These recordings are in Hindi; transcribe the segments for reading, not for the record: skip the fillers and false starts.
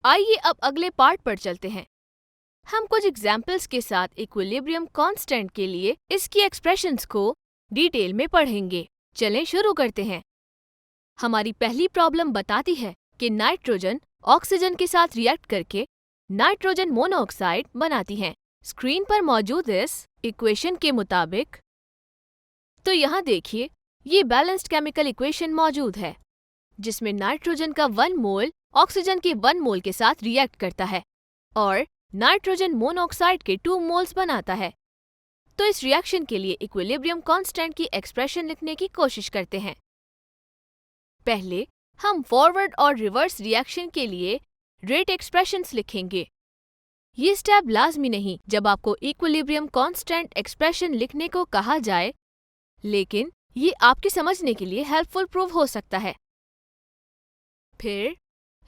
आइए अब अगले पार्ट पर चलते हैं। हम कुछ एग्जाम्पल्स के साथ इक्विलिब्रियम कांस्टेंट के लिए इसकी एक्सप्रेशंस को डिटेल में पढ़ेंगे। चलें शुरू करते हैं। हमारी पहली प्रॉब्लम बताती है कि नाइट्रोजन ऑक्सीजन के साथ रिएक्ट करके नाइट्रोजन मोनोऑक्साइड बनाती हैं। स्क्रीन पर मौजूद इस इक्वेशन के मुताबिक तो यहाँ देखिए, ये बैलेंस्ड केमिकल इक्वेशन मौजूद है जिसमें नाइट्रोजन का 1 मोल ऑक्सीजन के 1 मोल के साथ रिएक्ट करता है और नाइट्रोजन मोनोऑक्साइड के 2 मोल्स बनाता है। तो इस रिएक्शन के लिए इक्विलिब्रियम कांस्टेंट की एक्सप्रेशन लिखने की कोशिश करते हैं। पहले हम फॉरवर्ड और रिवर्स रिएक्शन के लिए रेट एक्सप्रेशंस लिखेंगे। ये स्टेप लाजमी नहीं जब आपको इक्विलिब्रियम कांस्टेंट एक्सप्रेशन लिखने को कहा जाए, लेकिन ये आपके समझने के लिए हेल्पफुल प्रूव हो सकता है। फिर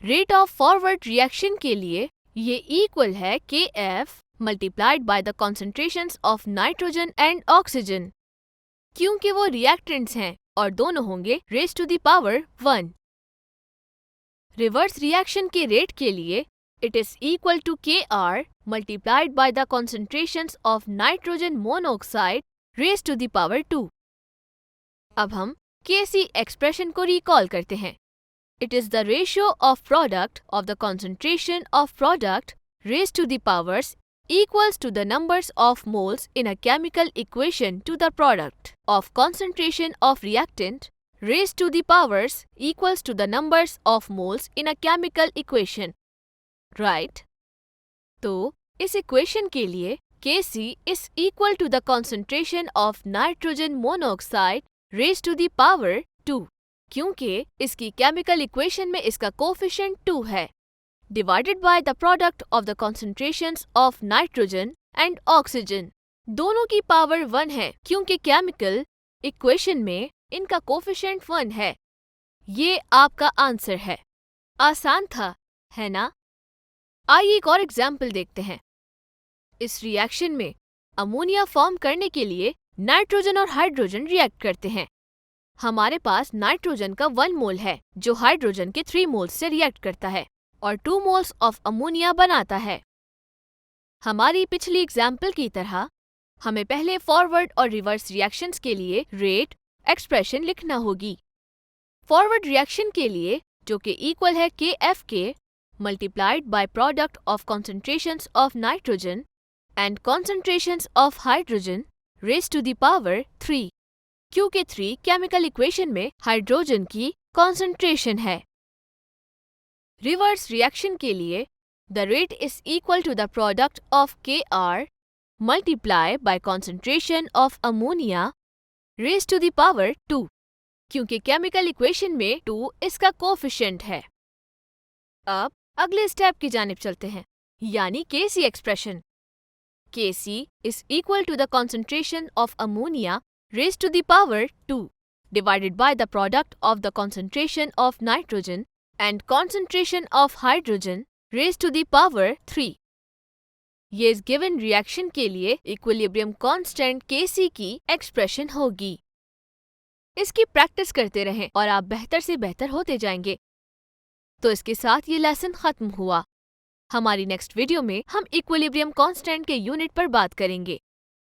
रेट ऑफ फॉरवर्ड रिएक्शन के लिए ये इक्वल है Kf multiplied by the concentrations of nitrogen and oxygen, क्योंकि वो रिएक्टेंट्स हैं और दोनों होंगे raise to the power 1। Reverse reaction के रेट के लिए it is equal to Kr multiplied by the concentrations of nitrogen monoxide raise to the power 2। अब हम Kc एक्सप्रेशन को रिकॉल करते हैं। It is the ratio of product of the concentration of product raised to the powers equals to the numbers of moles in a chemical equation to the product of concentration of reactant raised to the powers equals to the numbers of moles in a chemical equation. Right? तो इस equation के लिए Kc is equal to the concentration of nitrogen monoxide raised to the power 2. क्योंकि इसकी केमिकल इक्वेशन में इसका कोफिशिएंट 2 है, divided by the product of the concentrations of nitrogen and oxygen. दोनों की पावर 1 है क्योंकि केमिकल इक्वेशन में इनका कोफिशिएंट 1 है। ये आपका आंसर है। आसान था, है ना? आइए एक और एग्जाम्पल देखते हैं। इस रिएक्शन में अमोनिया फॉर्म करने के लिए नाइट्रोजन और हाइड्रोजन रिएक्ट करते हैं। हमारे पास नाइट्रोजन का 1 मोल है जो हाइड्रोजन के 3 मोल्स से रिएक्ट करता है और 2 मोल्स ऑफ अमोनिया बनाता है। हमारी पिछली एग्जाम्पल की तरह हमें पहले फॉरवर्ड और रिवर्स रिएक्शंस के लिए रेट एक्सप्रेशन लिखना होगी। फॉरवर्ड रिएक्शन के लिए जो कि इक्वल है Kf के multiplied by product of concentrations of nitrogen and concentrations of hydrogen raise to the power 3, क्योंकि 3 केमिकल इक्वेशन में हाइड्रोजन की कॉन्सेंट्रेशन है। रिवर्स रिएक्शन के लिए the rate is equal to the product of Kr multiply by concentration of ammonia raise to the power 2, क्योंकि केमिकल इक्वेशन में 2 इसका कोफिशिएंट है। अब अगले स्टेप की जानिब चलते हैं, यानी Kc expression. Kc is equal to the concentration of ammonia raised to the power 2 divided by the product of the concentration of nitrogen and concentration of hydrogen raised to the power 3. ये इस given reaction के लिए equilibrium constant Kc की expression होगी। इसकी प्रैक्टिस करते रहें और आप बेहतर से बेहतर होते जाएंगे। तो इसके साथ ये लेसन खत्म हुआ। हमारी नेक्स्ट वीडियो में हम equilibrium constant के यूनिट पर बात करेंगे।